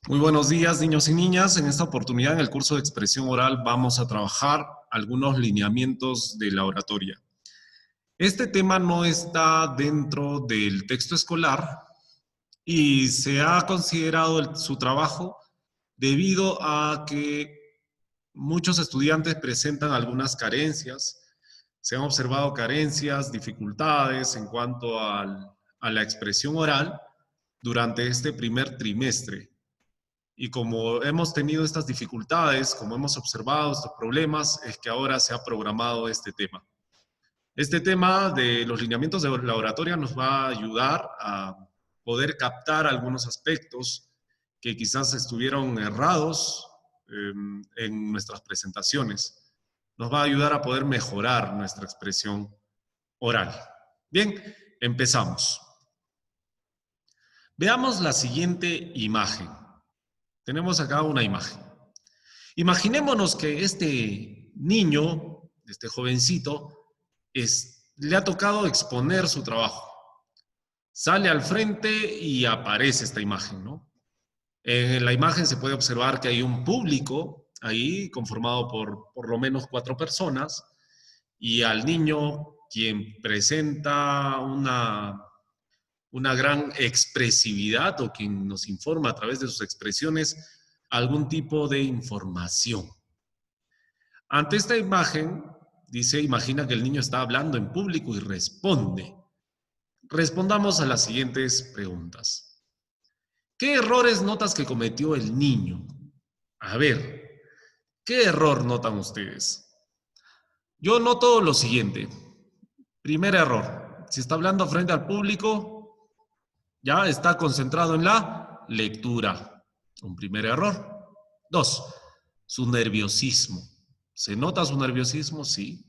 Muy buenos días, niños y niñas. En esta oportunidad, en el curso de expresión oral, vamos a trabajar algunos lineamientos de la oratoria. Este tema no está dentro del texto escolar y se ha considerado su trabajo debido a que muchos estudiantes presentan algunas carencias. Se han observado carencias, dificultades en cuanto a la expresión oral durante este primer trimestre. Y como hemos tenido estas dificultades, como hemos observado estos problemas, es que ahora se ha programado este tema. Este tema de los lineamientos de la oratoria nos va a ayudar a poder captar algunos aspectos que quizás estuvieron errados en nuestras presentaciones. Nos va a ayudar a poder mejorar nuestra expresión oral. Bien, empezamos. Veamos la siguiente imagen. Tenemos acá una imagen. Imaginémonos que este niño, este jovencito, le ha tocado exponer su trabajo. Sale al frente y aparece esta imagen, ¿no? En la imagen se puede observar que hay un público ahí conformado por lo menos 4 personas y al niño quien presenta una gran expresividad o quien nos informa a través de sus expresiones algún tipo de información. Ante esta imagen, dice, imagina que el niño está hablando en público y responde. Respondamos a las siguientes preguntas. ¿Qué errores notas que cometió el niño? A ver, ¿qué error notan ustedes? Yo noto lo siguiente. Primer error. Si está hablando frente al público, ya está concentrado en la lectura. Un primer error. 2. Su nerviosismo. ¿Se nota su nerviosismo? Sí.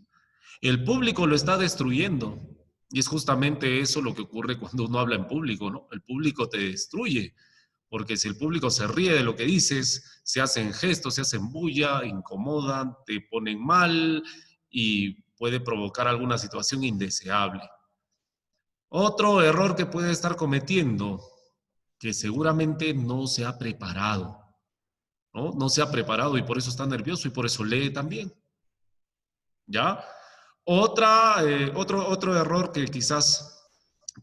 El público lo está destruyendo. Y es justamente eso lo que ocurre cuando uno habla en público, ¿no? El público te destruye. Porque si el público se ríe de lo que dices, se hacen gestos, se hacen bulla, incomodan, te ponen mal y puede provocar alguna situación indeseable. Otro error que puede estar cometiendo, que seguramente no se ha preparado, ¿no? No se ha preparado y por eso está nervioso y por eso lee también. ¿Ya? Otro error que quizás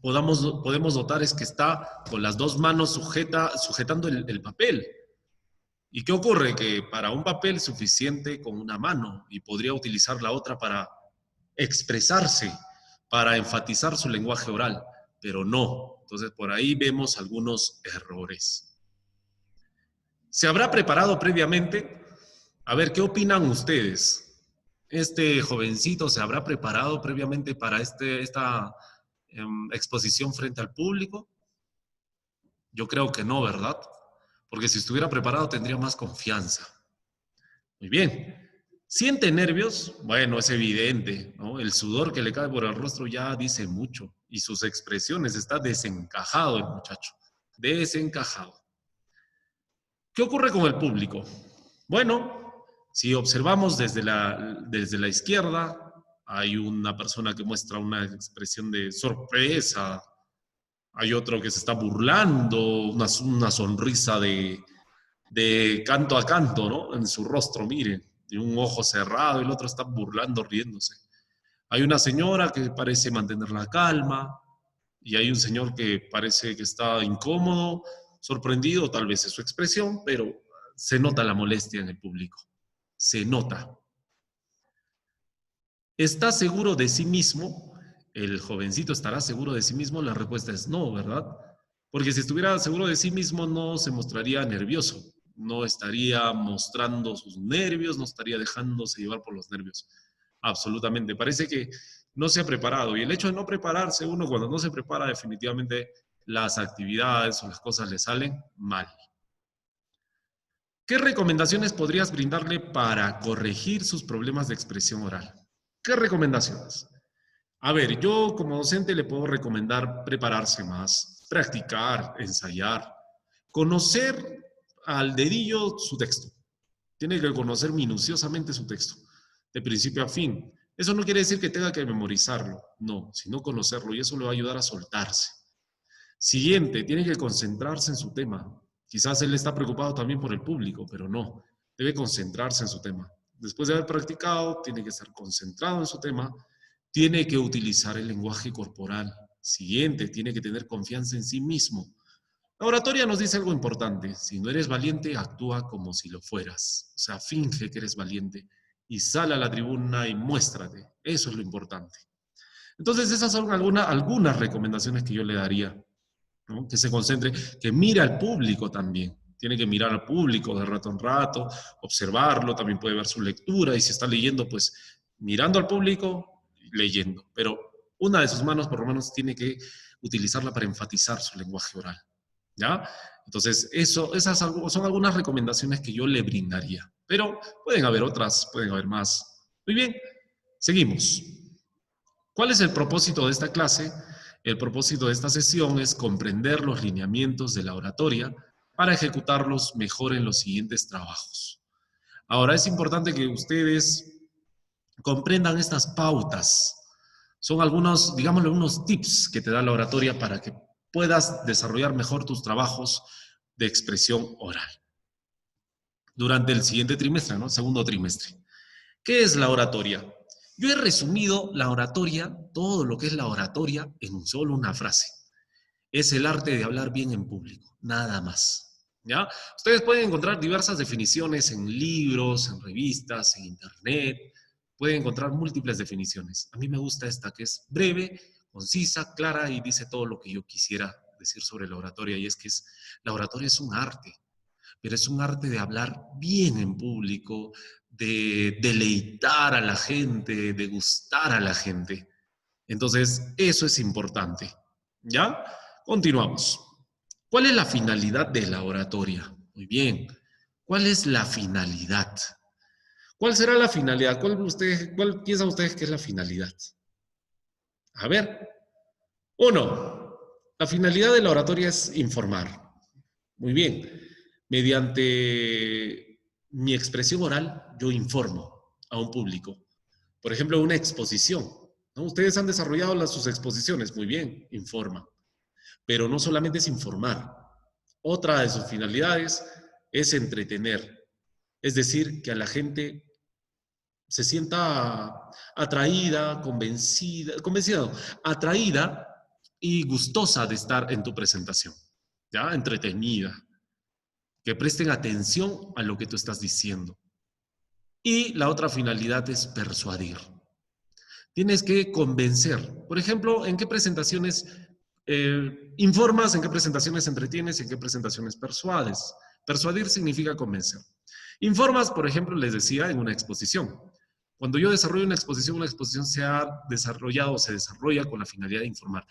podemos notar es que está con las dos manos sujetando el papel. ¿Y qué ocurre? Que para un papel es suficiente con una mano y podría utilizar la otra para expresarse, para enfatizar su lenguaje oral, pero no. Entonces por ahí vemos algunos errores. ¿Se habrá preparado previamente? A ver, ¿qué opinan ustedes? ¿Este jovencito se habrá preparado previamente para esta exposición frente al público? Yo creo que no, ¿verdad? Porque si estuviera preparado tendría más confianza. Muy bien. ¿Siente nervios? Bueno, es evidente, ¿no? El sudor que le cae por el rostro ya dice mucho. Y sus expresiones, está desencajado el muchacho. Desencajado. ¿Qué ocurre con el público? Bueno, si observamos desde la izquierda, hay una persona que muestra una expresión de sorpresa, hay otro que se está burlando, una sonrisa de canto a canto, ¿no? En su rostro, miren, tiene un ojo cerrado y el otro está burlando, riéndose. Hay una señora que parece mantener la calma y hay un señor que parece que está incómodo, sorprendido, tal vez es su expresión, pero se nota la molestia en el público. Se nota. ¿Está seguro de sí mismo? ¿El jovencito estará seguro de sí mismo? La respuesta es no, ¿verdad? Porque si estuviera seguro de sí mismo no se mostraría nervioso, no estaría mostrando sus nervios, no estaría dejándose llevar por los nervios. Absolutamente. Parece que no se ha preparado. Y el hecho de no prepararse, uno cuando no se prepara definitivamente las actividades o las cosas le salen mal. ¿Qué recomendaciones podrías brindarle para corregir sus problemas de expresión oral? ¿Qué recomendaciones? A ver, yo como docente le puedo recomendar prepararse más, practicar, ensayar, conocer al dedillo su texto. Tiene que conocer minuciosamente su texto, de principio a fin. Eso no quiere decir que tenga que memorizarlo, no, sino conocerlo y eso le va a ayudar a soltarse. Siguiente, tiene que concentrarse en su tema, Quizás él está preocupado también por el público, pero no, debe concentrarse en su tema. Después de haber practicado, tiene que estar concentrado en su tema, tiene que utilizar el lenguaje corporal. Siguiente, tiene que tener confianza en sí mismo. La oratoria nos dice algo importante. Si no eres valiente, actúa como si lo fueras. O sea, finge que eres valiente y sal a la tribuna y muéstrate. Eso es lo importante. Entonces, esas son algunas recomendaciones que yo le daría, ¿no? Que se concentre, que mire al público también. Tiene que mirar al público de rato en rato, observarlo, también puede ver su lectura y si está leyendo, pues mirando al público, leyendo. Pero una de sus manos, por lo menos, tiene que utilizarla para enfatizar su lenguaje oral. ¿Ya? Entonces, esas son algunas recomendaciones que yo le brindaría. Pero pueden haber otras, pueden haber más. Muy bien, seguimos. ¿Cuál es el propósito de esta clase? El propósito de esta sesión es comprender los lineamientos de la oratoria para ejecutarlos mejor en los siguientes trabajos. Ahora, es importante que ustedes comprendan estas pautas. Son algunos, digámoslo, unos tips que te da la oratoria para que puedas desarrollar mejor tus trabajos de expresión oral durante el siguiente trimestre, ¿no? Segundo trimestre. ¿Qué es la oratoria? Yo he resumido la oratoria, todo lo que es la oratoria, en solo una frase. Es el arte de hablar bien en público, nada más. ¿Ya? Ustedes pueden encontrar diversas definiciones en libros, en revistas, en internet. Pueden encontrar múltiples definiciones. A mí me gusta esta, que es breve, concisa, clara y dice todo lo que yo quisiera decir sobre la oratoria. Y es que la oratoria es un arte, pero es un arte de hablar bien en público, de deleitar a la gente, de gustar a la gente. Entonces, eso es importante. ¿Ya? Continuamos. ¿Cuál es la finalidad de la oratoria? Muy bien. ¿Cuál es la finalidad? ¿Cuál será la finalidad? ¿Cuál piensan ustedes que es la finalidad? A ver. Uno, la finalidad de la oratoria es informar. Muy bien. Mediante mi expresión oral, yo informo a un público. Por ejemplo, una exposición, ¿no? Ustedes han desarrollado sus exposiciones, muy bien, informan. Pero no solamente es informar. Otra de sus finalidades es entretener. Es decir, que a la gente se sienta atraída, convencida, atraída y gustosa de estar en tu presentación, ¿ya? Entretenida. Que presten atención a lo que tú estás diciendo. Y la otra finalidad es persuadir. Tienes que convencer. Por ejemplo, ¿en qué presentaciones informas, en qué presentaciones entretienes y en qué presentaciones persuades? Persuadir significa convencer. Informas, por ejemplo, les decía, en una exposición. Cuando yo desarrollo una exposición se ha desarrollado o se desarrolla con la finalidad de informar.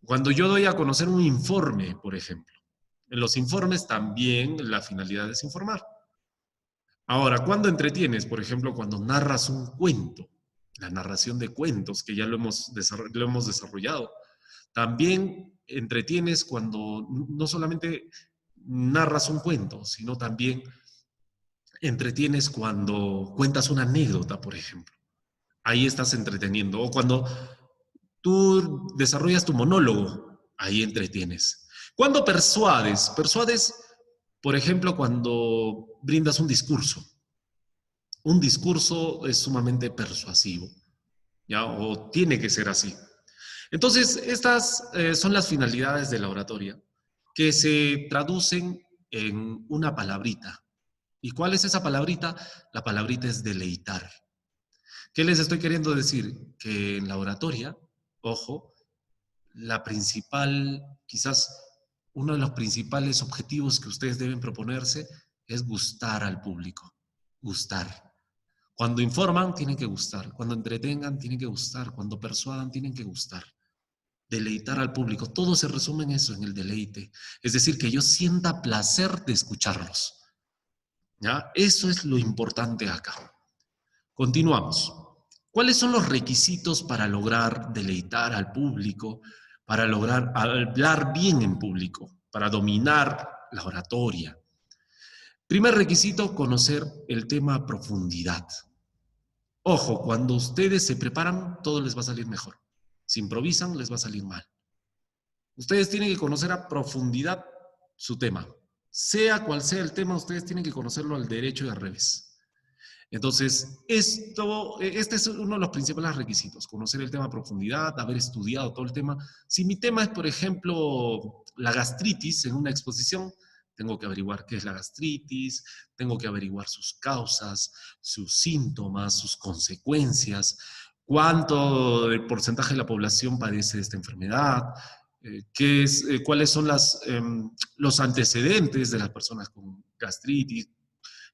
Cuando yo doy a conocer un informe, por ejemplo, en los informes también la finalidad es informar. Ahora, ¿cuándo entretienes? Por ejemplo, cuando narras un cuento, la narración de cuentos, que ya lo hemos desarrollado. También entretienes cuando no solamente narras un cuento, sino también entretienes cuando cuentas una anécdota, por ejemplo. Ahí estás entreteniendo. O cuando tú desarrollas tu monólogo, ahí entretienes. ¿Cuándo persuades? Persuades, por ejemplo, cuando brindas un discurso. Un discurso es sumamente persuasivo, ¿ya? O tiene que ser así. Entonces, estas son las finalidades de la oratoria, que se traducen en una palabrita. ¿Y cuál es esa palabrita? La palabrita es deleitar. ¿Qué les estoy queriendo decir? Que en la oratoria, ojo, la principal, quizás uno de los principales objetivos que ustedes deben proponerse es gustar al público. Gustar. Cuando informan, tienen que gustar. Cuando entretengan, tienen que gustar. Cuando persuadan, tienen que gustar. Deleitar al público. Todo se resume en eso, en el deleite. Es decir, que yo sienta placer de escucharlos. ¿Ya? Eso es lo importante acá. Continuamos. ¿Cuáles son los requisitos para lograr deleitar al público, para lograr hablar bien en público, para dominar la oratoria? Primer requisito, conocer el tema a profundidad. Ojo, cuando ustedes se preparan, todo les va a salir mejor. Si improvisan, les va a salir mal. Ustedes tienen que conocer a profundidad su tema. Sea cual sea el tema, ustedes tienen que conocerlo al derecho y al revés. Entonces, este es uno de los principales requisitos, conocer el tema a profundidad, haber estudiado todo el tema. Si mi tema es, por ejemplo, la gastritis en una exposición, tengo que averiguar qué es la gastritis, tengo que averiguar sus causas, sus síntomas, sus consecuencias, cuánto del porcentaje de la población padece de esta enfermedad, cuáles son los antecedentes de las personas con gastritis,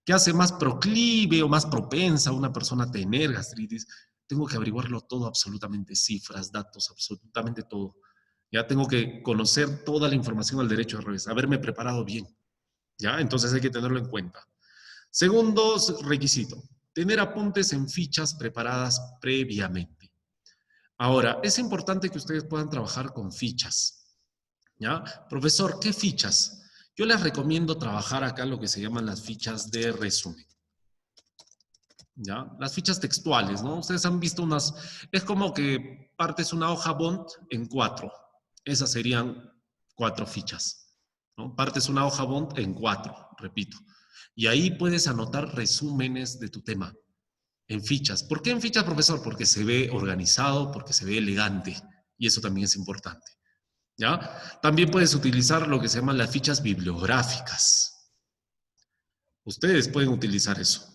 qué hace más proclive o más propensa a una persona a tener gastritis. Tengo que averiguarlo todo, absolutamente, cifras, datos, absolutamente todo. Ya tengo que conocer toda la información al derecho al revés, haberme preparado bien. ¿Ya? Entonces hay que tenerlo en cuenta. Segundo requisito, tener apuntes en fichas preparadas previamente. Ahora, es importante que ustedes puedan trabajar con fichas. ¿Ya? Profesor, ¿qué fichas? Yo les recomiendo trabajar acá lo que se llaman las fichas de resumen. ¿Ya? Las fichas textuales, ¿no? Ustedes han visto unas, es como que partes una hoja Bond en 4. Esas serían 4 fichas, ¿no? Partes una hoja Bond en 4, repito. Y ahí puedes anotar resúmenes de tu tema en fichas. ¿Por qué en fichas, profesor? Porque se ve organizado, porque se ve elegante. Y eso también es importante. ¿Ya? También puedes utilizar lo que se llaman las fichas bibliográficas. Ustedes pueden utilizar eso.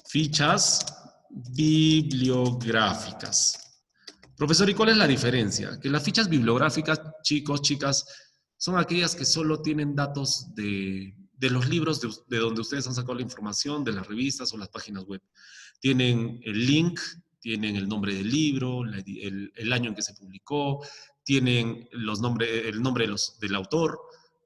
Fichas bibliográficas. Profesor, ¿y cuál es la diferencia? Que las fichas bibliográficas, chicos, chicas, son aquellas que solo tienen datos de los libros de donde ustedes han sacado la información, de las revistas o las páginas web. Tienen el link, tienen el nombre del libro, el año en que se publicó, tienen el nombre del autor,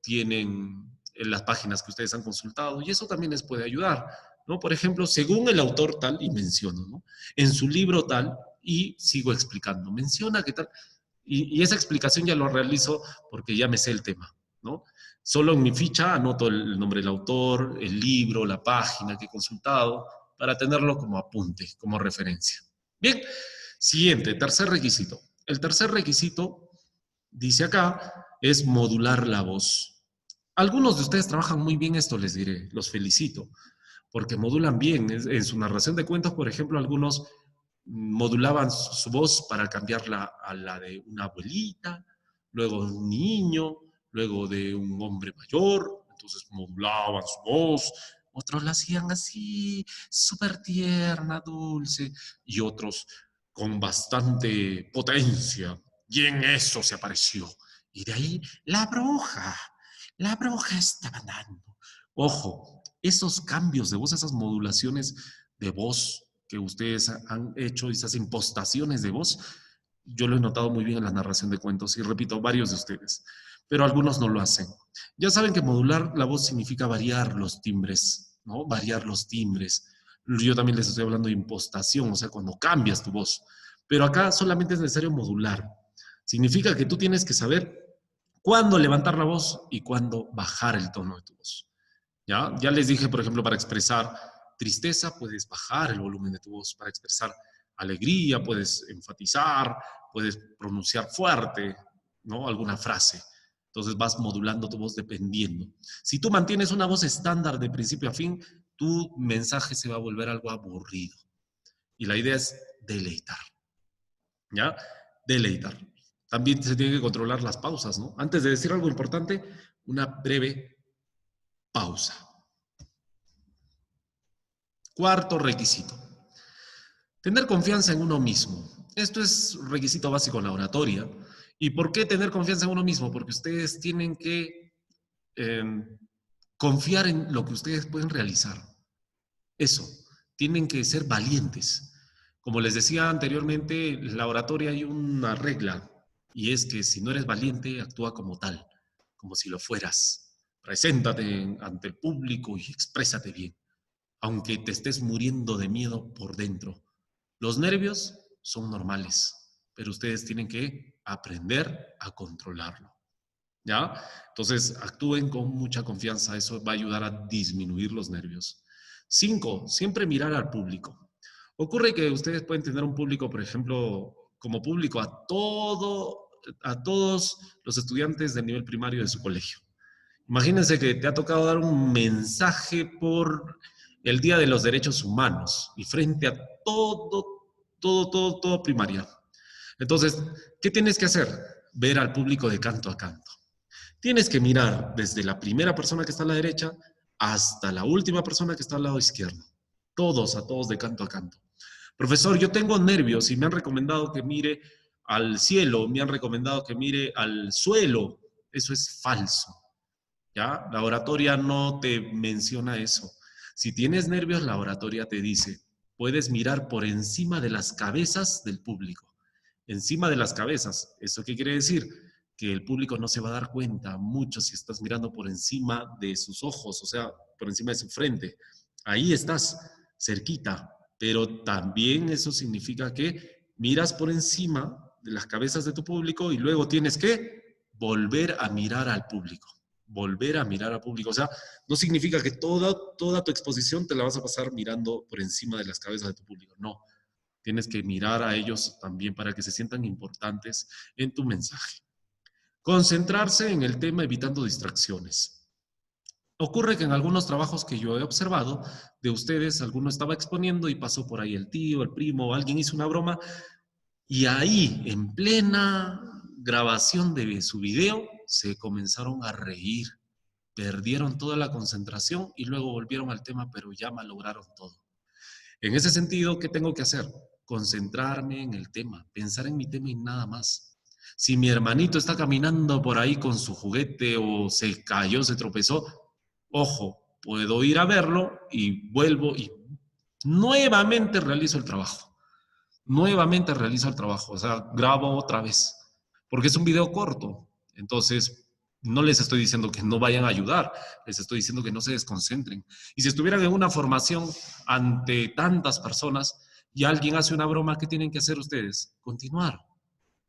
tienen las páginas que ustedes han consultado, y eso también les puede ayudar, ¿no? Por ejemplo, según el autor tal, y menciono, ¿no? En su libro tal, y sigo explicando, menciona que tal, y esa explicación ya lo realizo porque ya me sé el tema, ¿no? Solo en mi ficha anoto el nombre del autor, el libro, la página que he consultado, para tenerlo como apunte, como referencia. Bien, siguiente, tercer requisito. El tercer requisito, dice acá, es modular la voz. Algunos de ustedes trabajan muy bien esto, les diré, los felicito, porque modulan bien. En su narración de cuentos, por ejemplo, algunos modulaban su voz para cambiarla a la de una abuelita, luego de un niño, luego de un hombre mayor, entonces modulaban su voz. Otros la hacían así, súper tierna, dulce, y otros con bastante potencia. Y en eso se apareció. Y de ahí, la bruja estaba dando. Ojo, esos cambios de voz, esas modulaciones de voz que ustedes han hecho, esas impostaciones de voz, yo lo he notado muy bien en la narración de cuentos y repito, varios de ustedes, pero algunos no lo hacen. Ya saben que modular la voz significa variar los timbres, ¿no? Variar los timbres. Yo también les estoy hablando de impostación, o sea, cuando cambias tu voz. Pero acá solamente es necesario modular. Significa que tú tienes que saber cuándo levantar la voz y cuándo bajar el tono de tu voz. ¿Ya? Ya les dije, por ejemplo, para expresar tristeza, puedes bajar el volumen de tu voz. Para expresar alegría, puedes enfatizar, puedes pronunciar fuerte, ¿no? Alguna frase. Entonces vas modulando tu voz dependiendo. Si tú mantienes una voz estándar de principio a fin, tu mensaje se va a volver algo aburrido. Y la idea es deleitar. ¿Ya? Deleitar. También se tiene que controlar las pausas, ¿no? Antes de decir algo importante, una breve pausa. Cuarto requisito. Tener confianza en uno mismo. Esto es requisito básico en la oratoria. ¿Y por qué tener confianza en uno mismo? Porque ustedes tienen que eh, confiar en lo que ustedes pueden realizar. Eso, tienen que ser valientes. Como les decía anteriormente, en la oratoria hay una regla, y es que si no eres valiente, actúa como tal, como si lo fueras. Preséntate ante el público y exprésate bien, aunque te estés muriendo de miedo por dentro. Los nervios son normales, pero ustedes tienen que aprender a controlarlo. ¿Ya? Entonces, actúen con mucha confianza, eso va a ayudar a disminuir los nervios. 5, siempre mirar al público. Ocurre que ustedes pueden tener un público, por ejemplo, como público a todos los estudiantes del nivel primario de su colegio. Imagínense que te ha tocado dar un mensaje por el Día de los Derechos Humanos y frente a todo primaria. Entonces, ¿qué tienes que hacer? Ver al público de canto a canto. Tienes que mirar desde la primera persona que está a la derecha hasta la última persona que está al lado izquierdo. A todos de canto a canto. Profesor, yo tengo nervios y me han recomendado que mire al cielo, me han recomendado que mire al suelo. Eso es falso. ¿Ya? La oratoria no te menciona eso. Si tienes nervios, la oratoria te dice, puedes mirar por encima de las cabezas del público. Encima de las cabezas. ¿Eso qué quiere decir? Que el público no se va a dar cuenta mucho si estás mirando por encima de sus ojos, o sea, por encima de su frente. Ahí estás, cerquita, pero también eso significa que miras por encima de las cabezas de tu público y luego tienes que volver a mirar al público. Volver a mirar al público. O sea, no significa que toda tu exposición te la vas a pasar mirando por encima de las cabezas de tu público. No, tienes que mirar a ellos también para que se sientan importantes en tu mensaje. Concentrarse en el tema evitando distracciones. Ocurre que en algunos trabajos que yo he observado de ustedes, alguno estaba exponiendo y pasó por ahí el tío, el primo, alguien hizo una broma y ahí, en plena grabación de su video, se comenzaron a reír, perdieron toda la concentración y luego volvieron al tema, pero ya malograron todo. En ese sentido, ¿qué tengo que hacer? Concentrarme en el tema, pensar en mi tema y nada más. Si mi hermanito está caminando por ahí con su juguete o se cayó, se tropezó, ojo, puedo ir a verlo y vuelvo y nuevamente realizo el trabajo. Nuevamente realizo el trabajo, o sea, grabo otra vez, porque es un video corto. Entonces, no les estoy diciendo que no vayan a ayudar, les estoy diciendo que no se desconcentren. Y si estuvieran en una formación ante tantas personas y alguien hace una broma, ¿qué tienen que hacer ustedes? Continuar,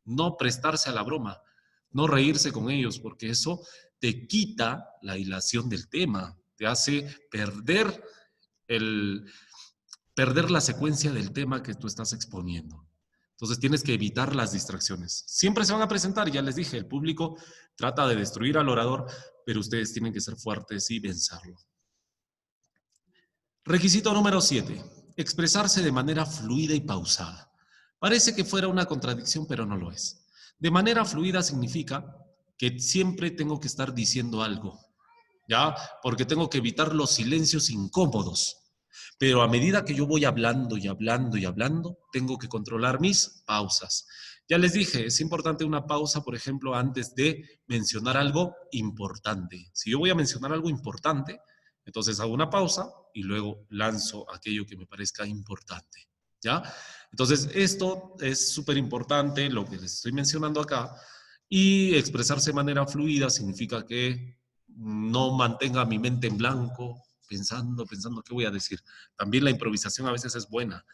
no prestarse a la broma, no reírse con ellos, porque eso te quita la hilación del tema, te hace perder la secuencia del tema que tú estás exponiendo. Entonces tienes que evitar las distracciones. Siempre se van a presentar, ya les dije, el público trata de destruir al orador, pero ustedes tienen que ser fuertes y vencerlo. Requisito número 7. Expresarse de manera fluida y pausada. Parece que fuera una contradicción, pero no lo es. De manera fluida significa que siempre tengo que estar diciendo algo, ¿ya? Porque tengo que evitar los silencios incómodos. Pero a medida que yo voy hablando y hablando y hablando, tengo que controlar mis pausas. Ya les dije, es importante una pausa, por ejemplo, antes de mencionar algo importante. Si yo voy a mencionar algo importante, entonces hago una pausa y luego lanzo aquello que me parezca importante, ¿ya? Entonces, esto es súper importante, lo que les estoy mencionando acá, y expresarse de manera fluida significa que no mantenga mi mente en blanco, pensando qué voy a decir. También la improvisación a veces es buena,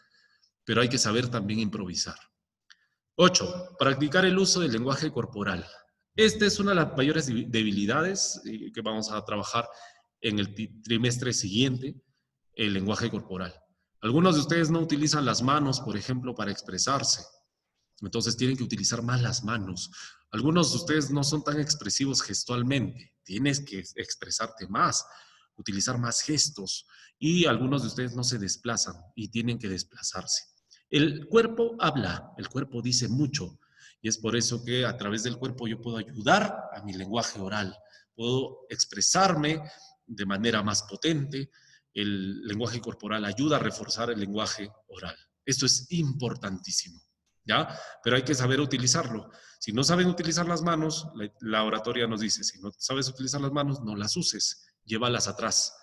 pero hay que saber también improvisar. 8. Practicar el uso del lenguaje corporal. Esta es una de las mayores debilidades que vamos a trabajar en el trimestre siguiente, el lenguaje corporal. Algunos de ustedes no utilizan las manos, por ejemplo, para expresarse. Entonces tienen que utilizar más las manos. Algunos de ustedes no son tan expresivos gestualmente. Tienes que expresarte más, utilizar más gestos. Y algunos de ustedes no se desplazan y tienen que desplazarse. El cuerpo habla, el cuerpo dice mucho. Y es por eso que a través del cuerpo yo puedo ayudar a mi lenguaje oral. Puedo expresarme de manera más potente. El lenguaje corporal ayuda a reforzar el lenguaje oral. Esto es importantísimo, ¿ya? Pero hay que saber utilizarlo. Si no saben utilizar las manos, la oratoria nos dice, si no sabes utilizar las manos, no las uses, llévalas atrás.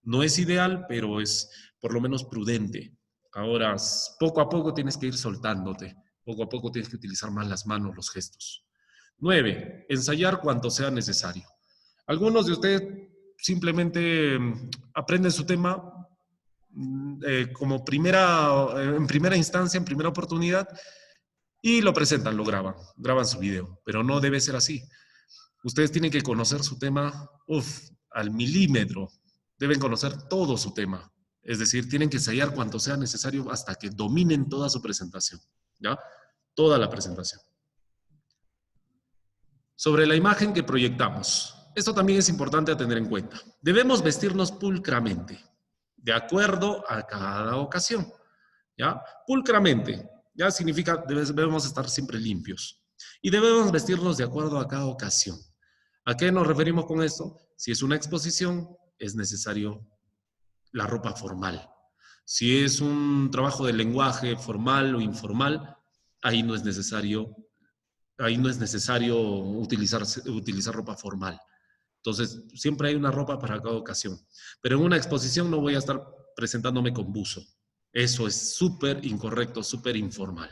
No es ideal, pero es por lo menos prudente. Ahora, poco a poco tienes que ir soltándote. Poco a poco tienes que utilizar más las manos, los gestos. 9. Ensayar cuanto sea necesario. Algunos de ustedes simplemente aprenden su tema como en primera instancia, en primera oportunidad, y lo presentan, lo graban su video, pero no debe ser así. Ustedes tienen que conocer su tema al milímetro, deben conocer todo su tema, es decir, tienen que ensayar cuanto sea necesario hasta que dominen toda su presentación, ¿ya? Toda la presentación. Sobre la imagen que proyectamos. Esto también es importante a tener en cuenta. Debemos vestirnos pulcramente, de acuerdo a cada ocasión. ¿Ya? Pulcramente, ya significa debemos estar siempre limpios. Y debemos vestirnos de acuerdo a cada ocasión. ¿A qué nos referimos con esto? Si es una exposición, es necesario la ropa formal. Si es un trabajo de lenguaje formal o informal, ahí no es necesario utilizar ropa formal. Entonces, siempre hay una ropa para cada ocasión. Pero en una exposición no voy a estar presentándome con buzo. Eso es súper incorrecto, súper informal.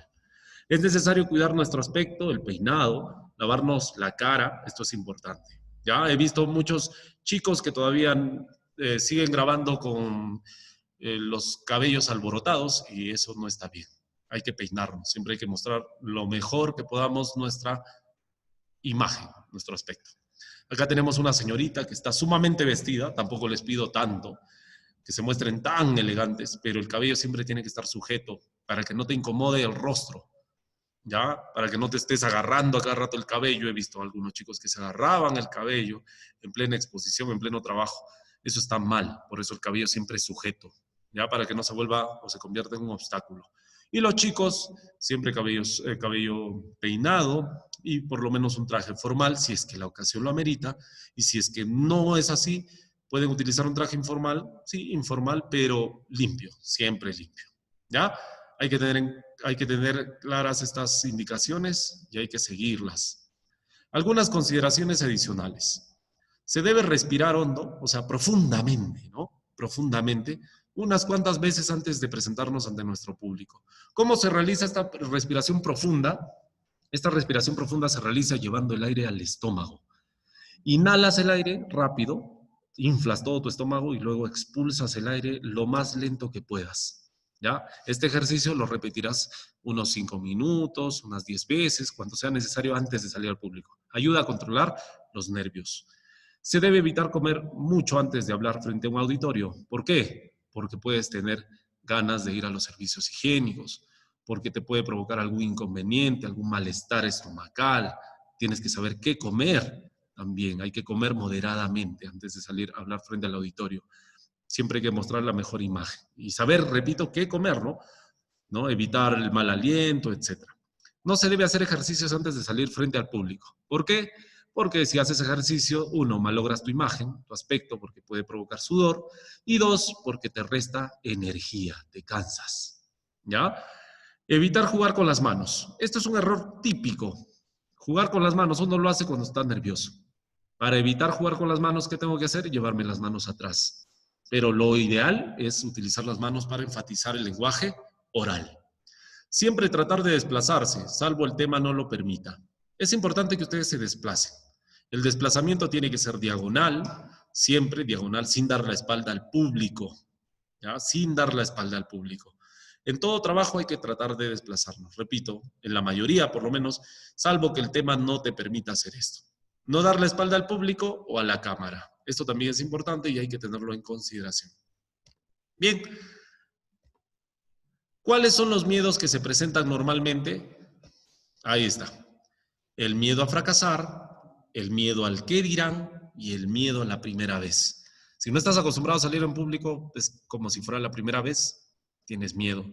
Es necesario cuidar nuestro aspecto, el peinado, lavarnos la cara, esto es importante. Ya he visto muchos chicos que todavía siguen grabando con los cabellos alborotados y eso no está bien. Hay que peinarnos, siempre hay que mostrar lo mejor que podamos nuestra imagen, nuestro aspecto. Acá tenemos una señorita que está sumamente vestida, tampoco les pido tanto, que se muestren tan elegantes, pero el cabello siempre tiene que estar sujeto para que no te incomode el rostro, ¿ya? Para que no te estés agarrando a cada rato el cabello. He visto a algunos chicos que se agarraban el cabello en plena exposición, en pleno trabajo. Eso está mal, por eso el cabello siempre es sujeto, ¿ya? Para que no se vuelva o se convierta en un obstáculo. Y los chicos, siempre cabello peinado y por lo menos un traje formal, si es que la ocasión lo amerita. Y si es que no es así, pueden utilizar un traje informal, sí, informal, pero limpio, siempre limpio, ¿ya? Hay que tener claras estas indicaciones y hay que seguirlas. Algunas consideraciones adicionales. Se debe respirar hondo, o sea, profundamente, ¿no? Profundamente, unas cuantas veces antes de presentarnos ante nuestro público. ¿Cómo se realiza esta respiración profunda? Esta respiración profunda se realiza llevando el aire al estómago. Inhalas el aire rápido, inflas todo tu estómago y luego expulsas el aire lo más lento que puedas. ¿Ya? Este ejercicio lo repetirás unos 5 minutos, unas 10 veces, cuanto sea necesario antes de salir al público. Ayuda a controlar los nervios. Se debe evitar comer mucho antes de hablar frente a un auditorio. ¿Por qué? Porque puedes tener ganas de ir a los servicios higiénicos, porque te puede provocar algún inconveniente, algún malestar estomacal. Tienes que saber qué comer también. Hay que comer moderadamente antes de salir a hablar frente al auditorio. Siempre hay que mostrar la mejor imagen. Y saber, repito, qué comer, ¿no? Evitar el mal aliento, etc. No se debe hacer ejercicios antes de salir frente al público. ¿Por qué? Porque si haces ejercicio, uno, malogras tu imagen, tu aspecto, porque puede provocar sudor, y dos, porque te resta energía, te cansas, ¿ya? Evitar jugar con las manos. Esto es un error típico. Jugar con las manos, uno lo hace cuando está nervioso. Para evitar jugar con las manos, ¿qué tengo que hacer? Llevarme las manos atrás. Pero lo ideal es utilizar las manos para enfatizar el lenguaje oral. Siempre tratar de desplazarse, salvo el tema no lo permita. Es importante que ustedes se desplacen. El desplazamiento tiene que ser diagonal, siempre diagonal, sin dar la espalda al público, ¿ya? Sin dar la espalda al público. En todo trabajo hay que tratar de desplazarnos. Repito, en la mayoría por lo menos, salvo que el tema no te permita hacer esto. No dar la espalda al público o a la cámara. Esto también es importante y hay que tenerlo en consideración. Bien, ¿cuáles son los miedos que se presentan normalmente? Ahí está. El miedo a fracasar, el miedo al qué dirán y el miedo a la primera vez. Si no estás acostumbrado a salir en público, es como si fuera la primera vez, tienes miedo,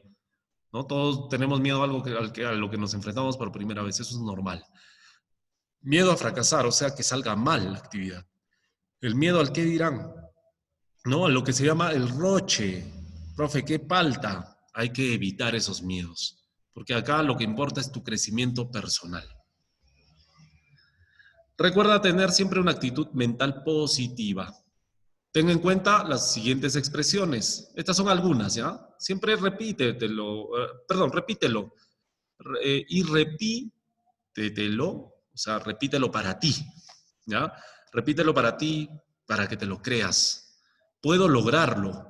¿no? Todos tenemos miedo a lo que nos enfrentamos por primera vez, eso es normal. Miedo a fracasar, o sea, que salga mal la actividad. El miedo al qué dirán, ¿no? A lo que se llama el roche. Profe, ¿qué falta? Hay que evitar esos miedos, porque acá lo que importa es tu crecimiento personal. Recuerda tener siempre una actitud mental positiva. Ten en cuenta las siguientes expresiones. Estas son algunas, ¿ya? Siempre repítelo, y repítetelo, o sea, repítelo para ti, ¿ya? Repítelo para ti, para que te lo creas. Puedo lograrlo,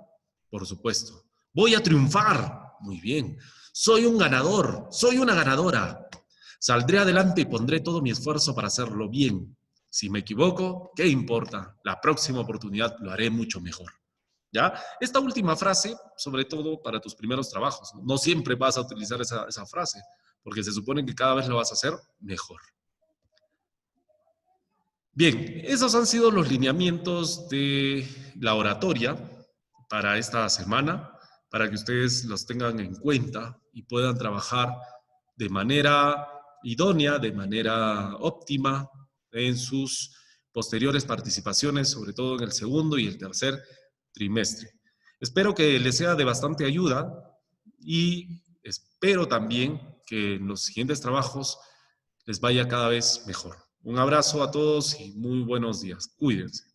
por supuesto. Voy a triunfar, muy bien. Soy un ganador, soy una ganadora. Saldré adelante y pondré todo mi esfuerzo para hacerlo bien. Si me equivoco, ¿qué importa? La próxima oportunidad lo haré mucho mejor. ¿Ya? Esta última frase, sobre todo para tus primeros trabajos, no siempre vas a utilizar esa frase, porque se supone que cada vez lo vas a hacer mejor. Bien, esos han sido los lineamientos de la oratoria para esta semana, para que ustedes los tengan en cuenta y puedan trabajar de manera idónea, de manera óptima en sus posteriores participaciones, sobre todo en el segundo y el tercer trimestre. Espero que les sea de bastante ayuda y espero también que en los siguientes trabajos les vaya cada vez mejor. Un abrazo a todos y muy buenos días. Cuídense.